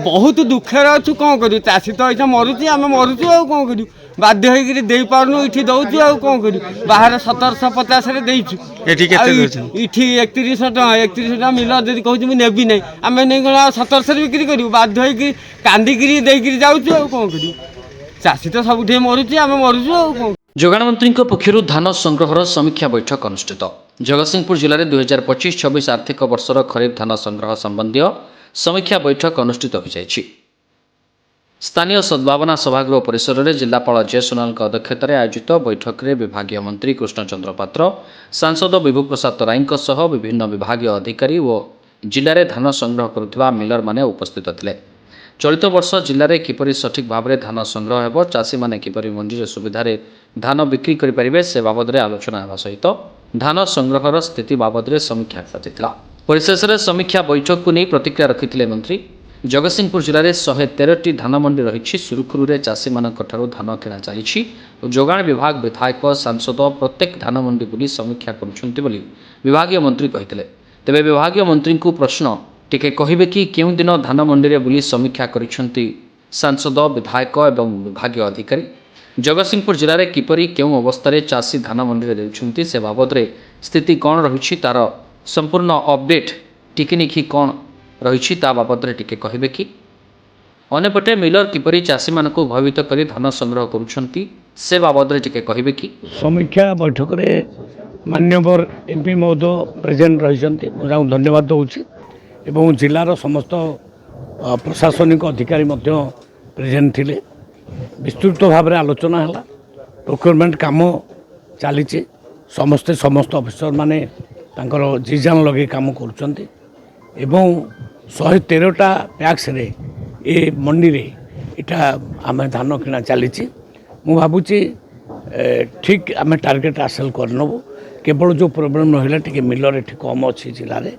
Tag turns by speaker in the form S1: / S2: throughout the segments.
S1: बहुत दुखे अच्छु कौन करूँ चाषी तो ये मरुची आम मरुचु आ कौन करूँ बाध्य हो पार्नु ये दौचु आ कौन करूँ बाहर 1750 देचु ये 3100 टका मिलर जब कहूँ मुझे नेबी ना आम नहीं कौन 1700 बिक्री करूँ बाध्य हो कांदिकी देकर जाऊँ आ कौन करूँ चाषी तो सब मरुची आम मरुचु आ कौन।
S2: जोगाण मंत्री पक्षर धान संग्रहर समीक्षा बैठक अनुष्ठित जगतसिंहपुर जिले में 2025-26 आर्थिक वर्षर खरीफ धान संग्रह संबंधी समीक्षा बैठक अनुष्ठित हो जाएगी। स्थानीय सद्भावना सभागृह परिसर में जिलापाल जय सोनाल अध्यक्षतार आयोजित बैठक में विभागीय मंत्री कृष्णचंद्र पात्र सांसद विभु प्रसाद तराई विभिन्न विभागीय अधिकारी और जिले में धान संग्रह करुवा मिलर माने उपस्थित थे। चलित वर्ष जिले में किपरि सठिक भाव में धान संग्रह हो चाषी मैंने किपरि मंडी सुविधार धान बिक्री करेंगे से बाबद में आलोचना होगा सहित धान संग्रहर स्थिति बाबद में समीक्षा कराଯାଇଥିଲା। परिशेष में समीक्षा बैठक को नहीं प्रतिक्रिया रखिथिले मंत्री। जगतसिंहपुर जिले में 113टी धान मंडी रही सुरुखुरु चाषी मानक धान किणा चली जोगाण विभाग विधायक सांसद प्रत्येक धान मंडी बुली समीक्षा करुछंती बोली विभागीय मंत्री कहिथिले। तेबे विभागीय मंत्री को प्रश्न टिके कहिबे कि केउं दिन धान मंडी रे बुली समीक्षा करिसंती सांसद विधायक एवं विभागीय अधिकारी जगतसिंहपुर जिले में किपरि केउं अवस्था चाषी धान मंडी रे देउछंती से बाबद रे स्थिति कौन रही तार संपूर्ण अपडेट टिकिनिखी कौन रही बाबद रे टिके कहिबे कि अनेपटे मिलर किपरि चाषी मानक भयभीत करी धान संग्रह करुछंती से बाबद रे टिके कहिबे कि
S3: समीक्षा बैठक रे मान्यवर एमपी महोदय प्रेजेंट रही धन्यवाद दूसरी एवं जिलार समस्त प्रशासनिक अधिकारी प्रेजेंट थिले विस्तृत भाव में आलोचना है प्रोक्योरमेंट काम चली समस्त अफिसर माने जी जान लगे काम कर 113टा पैक्स रे ए मंडी रे इटा आम धान किना चली मु भावुची ठीक आम टार्गेट हासिल करनबू केवल जो प्रोब्लेम रहा टे मिलर ये कम अच्छी जिले में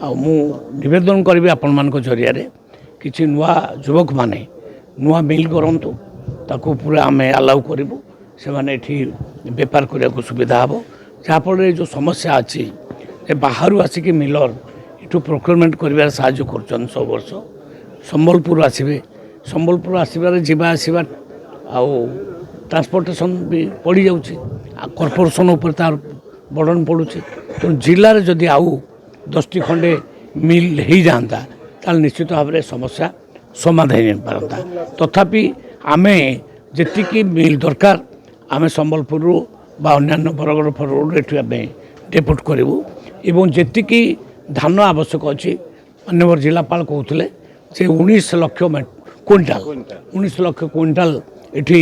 S3: आवेदन करी आपण मान जरिया किसी नुआ युवक माने नुआ मिल करूँ ताकू पूरा आम अलाउ करूँ से मैंने बेपार करने को सुविधा हे जहाँफल जो समस्या अच्छी बाहर आसिक मिलर यू प्रोक्योरमेंट कर साहय कर सब वर्ष संबलपुर आसवे संबलपुर आसबार जावा आसवा ट्रांसपोर्टेशन भी पड़ जाऊँगी कॉर्पोरेशन उपर तार बर्डन पड़ू तो जिले में जदि आउ 10टी खंडे मिल हो जाता ताल निश्चित भाव में समस्या समाधान हो पारता तथापि आमे जी मिल दरकार आम संबलपुर बा अन्य बरगड़ फरगड़ डेपोट करूँ एवं जी धान आवश्यक अच्छी अन्य जिलापाल कहते से 19 लाख क्विंटाल 19 लाख क्विंटाल ये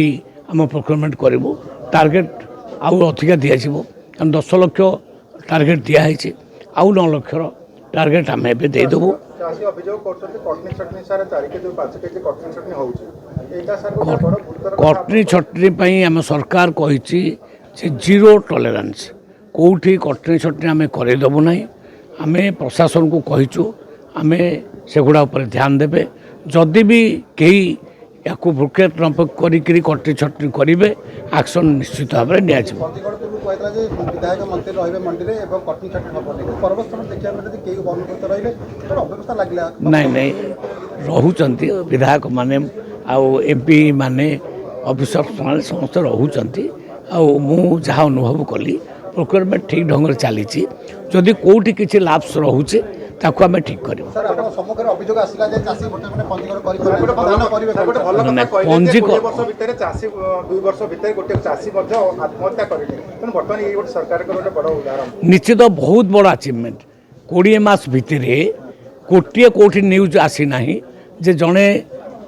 S3: आम प्रोक्योरमेंट करूँ टार्गेट आउ अधिका दिज्व कारण 10 लाख टार्गेट दिखाई आउ 9 लाख टार्गेट आम एवं देदेबू कटनी छटनी आम सरकार कही जीरो टॉलरेंस कौटी कटनी छटनी आम करदेबू ना आम प्रशासन को कहीचु आम सेगुड़ा ध्यान देवे जदि भी कई या भ्रुकेट नपक करी कटनी छटनी करेंगे एक्शन निश्चित भाव में नि नहीं रोचंती विधायक माने एमपी माने ऑफिसर माने समस्त रोचंती जहाँ अनुभव कली प्रोक्योरमेंट ठीक ढंग से चली जदि कौटी किसी लाप्स रोचे ताको आम ठीक कर निश्चित बहुत बड़ अचिवमेंट 20 मास भितर गोटे कौटी न्यूज आसी ना जे जड़े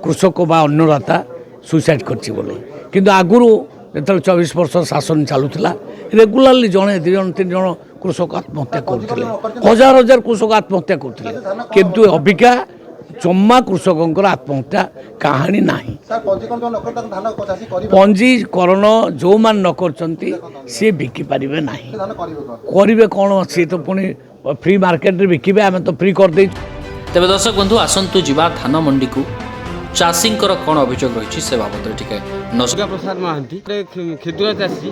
S3: कृषक बा अन्नदाता सुसाइड करछि बोले किंतु आगुरु जो 24 वर्ष शासन चलूला रेगुलाली जड़े 2 जन 3 जन कृषक आत्महत्या करते हजार हजार कृषक आत्महत्या करते किंतु अबिका जम्मा कृषकों आत्महत्या कहानी ना पंजीकरण जो मान न कर सी बिकी पारे ना करेंगे कौन सी तो पुणी फ्री मार्केट बिके आम तो फ्री कर
S2: तेज दर्शक बंधु आसतु जा धान मंडी को चाषी कौन अभियोग रही से बाबद
S1: नजर प्रसाद महांती क्षुद्र चाषी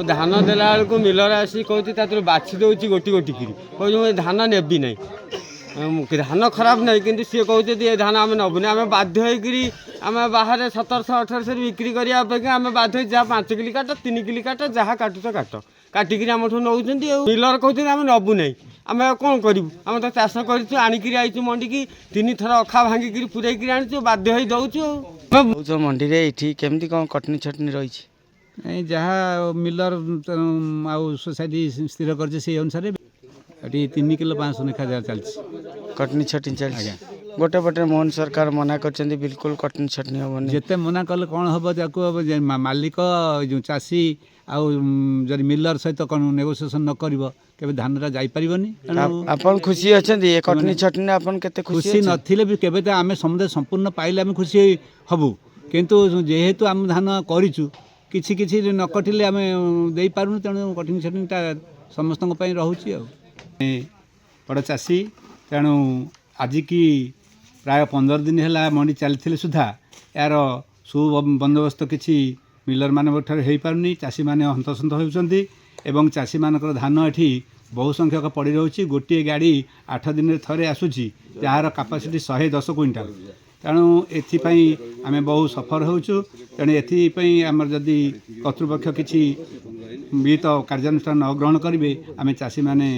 S1: धान देला बेलू मिलर आसी कहती बाछी दौर गोटी गोटी कह धान नेबी ना ଧାନ ଖରାପ ନାହିଁ କିନ୍ତୁ ସିଏ କହୁଛନ୍ତି ଏ ଧାନ ଆମେ ନେବୁନି। ଆମେ ବାଧ୍ୟ ହେଇକିରି ଆମେ ବାହାରେ 1700-1800 ବିକ୍ରି କରିବା ଅପେକ୍ଷା ଆମେ ବାଧ୍ୟ ହେଇ ଯାହା 5 କିଲି କାଟ 3 କିଲି କାଟ ଯାହା କାଟୁଛ କାଟ କାଟିକିରି ଆମଠୁ ନେଉଛନ୍ତି। ଆଉ ମିଲର କହୁଛନ୍ତି ଆମେ ନେବୁ ନାହିଁ। ଆମେ ଆଉ କ'ଣ କରିବୁ? ଆମେ ତ ଚାଷ କରିଛୁ ଆଣିକିରି ଆଇଛୁ ମଣ୍ଡିକି 3 ଥର ଅଖା ଭାଙ୍ଗିକିରି ପୁରେଇକିରି ଆଣିଛୁ ବାଧ୍ୟ ହେଇ ଦେଉଛୁ। ଆଉ
S4: କହୁଛ ମଣ୍ଡିରେ ଏଇଠି କେମିତି କ'ଣ କଟନୀ ଛଟନୀ ରହିଛି?
S5: ନାଇଁ ଯାହା ମିଲର ଆଉ ସୋସାଇଟି ସ୍ଥିର କରିছে ସେଇ ଅନୁସାରେ ଏଠି 3 କିଲୋ 500 ଲେଖା ଯାହା ଚାଲିଛି
S4: କଟନୀ ଛଟନୀ ଚାଲିଛି। ଗୋଟେ ପଟେ ମୋହନ ସରକାର ମନା କରିଛନ୍ତି ବିଲକୁଲ କଟନୀ ଛଟନୀ ହେବନି।
S5: ଯେତେ ମନା କଲେ କ'ଣ ହେବ? ତାକୁ ମାଲିକ ଯେଉଁ ଚାଷୀ ଆଉ ଯଦି ମିଲର ସହିତ କ'ଣ ନେଗୋସିଏସନ୍ ନ କରିବ କେବେ ଧାନଟା ଯାଇପାରିବନି।
S4: ଆପଣ ଖୁସି ଅଛନ୍ତି ଏ କଟନୀ ଛଟନୀ? ଆପଣ କେତେ
S5: ଖୁସି ନଥିଲେ ବି କେବେ ତ ଆମେ ସମୁଦାୟ ସମ୍ପୂର୍ଣ୍ଣ ପାଇଲେ ଆମେ ଖୁସି ହେବୁ, କିନ୍ତୁ ଯେହେତୁ ଆମେ ଧାନ କରିଛୁ କିଛି କିଛି ନ କଟିଲେ ଆମେ ଦେଇପାରୁନୁ, ତେଣୁ କଟନୀ ଛଟନୀଟା ସମସ୍ତଙ୍କ ପାଇଁ ରହୁଛି। ଆଉ ବଡ଼ ଚାଷୀ ତେଣୁ ଆଜିକି ପ୍ରାୟ 15 ଦିନ ହେଲା ମଣ୍ଡି ଚାଲିଥିଲେ ସୁଦ୍ଧା ଏହାର ସୁବନ୍ଦୋବସ୍ତ କିଛି ମିଲରମାନଙ୍କ ଠାରୁ ହୋଇପାରୁନି। ଚାଷୀମାନେ ହନ୍ତସନ୍ତ ହେଉଛନ୍ତି ଏବଂ ଚାଷୀମାନଙ୍କର ଧାନ ଏଠି ବହୁ ସଂଖ୍ୟକ ପଡ଼ି ରହୁଛି। ଗୋଟିଏ ଗାଡ଼ି 8 ଦିନରେ ଥରେ ଆସୁଛି ଯାହାର କାପାସିଟି 110 କୁଇଣ୍ଟାଲ। ତେଣୁ ଏଥିପାଇଁ ଆମେ ବହୁ ସଫର ହେଉଛୁ। ତେଣୁ ଏଥିପାଇଁ ଆମର ଯଦି କର୍ତ୍ତୃପକ୍ଷ କିଛି ବିହିତ କାର୍ଯ୍ୟାନୁଷ୍ଠାନ ନ ଗ୍ରହଣ କରିବେ ଆମେ ଚାଷୀମାନେ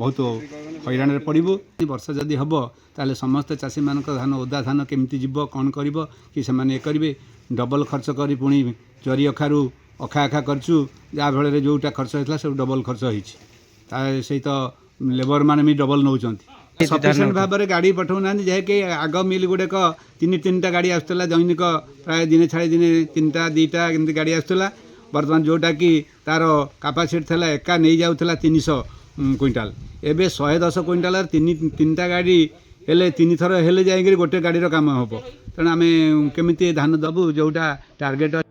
S5: ବହୁତ ହଇରାଣରେ ପଡ଼ିବୁ। ବର୍ଷା ଯଦି ହେବ ତାହେଲେ ସମସ୍ତେ ଚାଷୀମାନଙ୍କ ଧାନ ଓଦା ଧାନ କେମିତି ଯିବ, କ'ଣ କରିବ କି ସେମାନେ ଏ କରିବେ। ଡବଲ ଖର୍ଚ୍ଚ କରି ପୁଣି ଜରି ଅଖାରୁ ଅଖା କରିଛୁ, ଯାହାଫଳରେ ଯେଉଁଟା ଖର୍ଚ୍ଚ ହେଇଥିଲା ସବୁ ଡବଲ ଖର୍ଚ୍ଚ ହେଇଛି। ତା ସହିତ ଲେବର ମାନେ ବି ଡବଲ ନେଉଛନ୍ତି। ସଫିସିଏଣ୍ଟ ଭାବରେ ଗାଡ଼ି ପଠାଉନାହାନ୍ତି। ଯାହାକି ଆଗ ମିଲ୍ ଗୁଡ଼ାକ 3-3ଟା ଗାଡ଼ି ଆସୁଥିଲା ଦୈନିକ, ପ୍ରାୟ ଦିନେ ଛାଡ଼ି ଦିନେ 3ଟା 2ଟା ଏମିତି ଗାଡ଼ି ଆସୁଥିଲା। ବର୍ତ୍ତମାନ ଯେଉଁଟାକି ତା'ର କାପାସିଟି ଥିଲା ଏକା ନେଇଯାଉଥିଲା 300 କୁଇଣ୍ଟାଲ, ଏବେ 110 କୁଇଣ୍ଟାଲର 3ଟା ଗାଡ଼ି ହେଲେ 3 ଥର ହେଲେ ଯାଇକରି ଗୋଟେ ଗାଡ଼ିର କାମ ହେବ। ତେଣୁ ଆମେ କେମିତି ଧାନ ଦେବୁ ଯେଉଁଟା ଟାର୍ଗେଟ୍।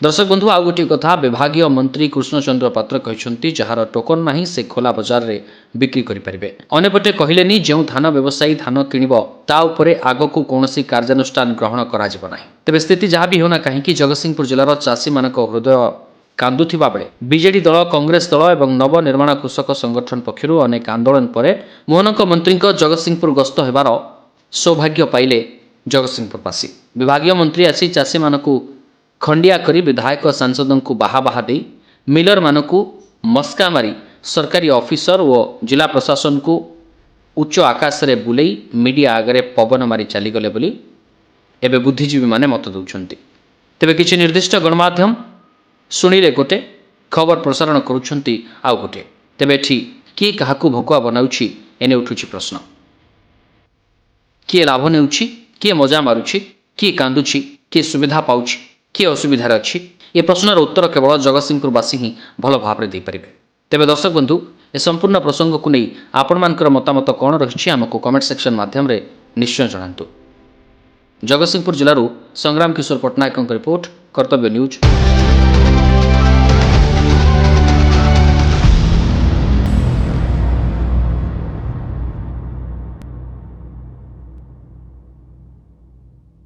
S2: ଦର୍ଶକ ବନ୍ଧୁ ଆଉ ଗୋଟିଏ କଥା, ବିଭାଗୀୟ ମନ୍ତ୍ରୀ କୃଷ୍ଣଚନ୍ଦ୍ର ପାତ୍ର କହିଛନ୍ତି ଯାହାର ଟୋକନ ନାହିଁ ସେ ଖୋଲା ବଜାରରେ ବିକ୍ରି କରିପାରିବେ। ଅନ୍ୟପଟେ କହିଲେନି ଯେଉଁ ଧାନ ବ୍ୟବସାୟୀ ଧାନ କିଣିବ ତା ଉପରେ ଆଗକୁ କୌଣସି କାର୍ଯ୍ୟାନୁଷ୍ଠାନ ଗ୍ରହଣ କରାଯିବ ନାହିଁ। ତେବେ ସ୍ଥିତି ଯାହା ବି ହେଉନା କାହିଁକି ଜଗତସିଂହପୁର ଜିଲ୍ଲାର ଚାଷୀମାନଙ୍କ ହୃଦୟ କାନ୍ଦୁଥିବା ବେଳେ ବିଜେଡି ଦଳ, କଂଗ୍ରେସ ଦଳ ଏବଂ ନବନିର୍ମାଣ କୃଷକ ସଂଗଠନ ପକ୍ଷରୁ ଅନେକ ଆନ୍ଦୋଳନ ପରେ ମୋହନଙ୍କ ମନ୍ତ୍ରୀଙ୍କ ଜଗତସିଂହପୁର ଗସ୍ତ ହେବାର ସୌଭାଗ୍ୟ ପାଇଲେ ଜଗତସିଂହପୁରବାସୀ। ବିଭାଗୀୟ ମନ୍ତ୍ରୀ ଆସି ଚାଷୀମାନଙ୍କୁ ଖଣ୍ଡିଆ କରି ବିଧାୟକ ସାଂସଦଙ୍କୁ ବାହା ଦେଇ ମିଲରମାନଙ୍କୁ ମସ୍କା ମାରି ସରକାରୀ ଅଫିସର ଓ ଜିଲ୍ଲା ପ୍ରଶାସନକୁ ଉଚ୍ଚ ଆକାଶରେ ବୁଲେଇ ମିଡ଼ିଆ ଆଗରେ ପବନ ମାରି ଚାଲିଗଲେ ବୋଲି ଏବେ ବୁଦ୍ଧିଜୀବୀମାନେ ମତ ଦେଉଛନ୍ତି। ତେବେ କିଛି ନିର୍ଦ୍ଦିଷ୍ଟ ଗଣମାଧ୍ୟମ ଶୁଣିଲେ ଗୋଟେ, ଖବର ପ୍ରସାରଣ କରୁଛନ୍ତି ଆଉ ଗୋଟେ। ତେବେ ଏଠି କିଏ କାହାକୁ ଭକୁଆ ବନାଉଛି ଏନେ ଉଠୁଛି ପ୍ରଶ୍ନ। କିଏ ଲାଭ ନେଉଛି, କିଏ ମଜା ମାରୁଛି, କିଏ କାନ୍ଦୁଛି, କିଏ ସୁବିଧା ପାଉଛି, କିଏ ଅସୁବିଧାରେ ଅଛି? ଏ ପ୍ରଶ୍ନର ଉତ୍ତର କେବଳ ଜଗତସିଂହପୁରବାସୀ ହିଁ ଭଲ ଭାବରେ ଦେଇପାରିବେ। ତେବେ ଦର୍ଶକ ବନ୍ଧୁ, ଏ ସମ୍ପୂର୍ଣ୍ଣ ପ୍ରସଙ୍ଗକୁ ନେଇ ଆପଣମାନଙ୍କର ମତାମତ କ'ଣ ରହିଛି ଆମକୁ କମେଣ୍ଟ ସେକ୍ସନ ମାଧ୍ୟମରେ ନିଶ୍ଚୟ ଜଣାନ୍ତୁ। ଜଗତସିଂହପୁର ଜିଲ୍ଲାରୁ ସଂଗ୍ରାମ କିଶୋର ପଟ୍ଟନାୟକଙ୍କ ରିପୋର୍ଟ, କର୍ତ୍ତବ୍ୟ ନ୍ୟୁଜ୍।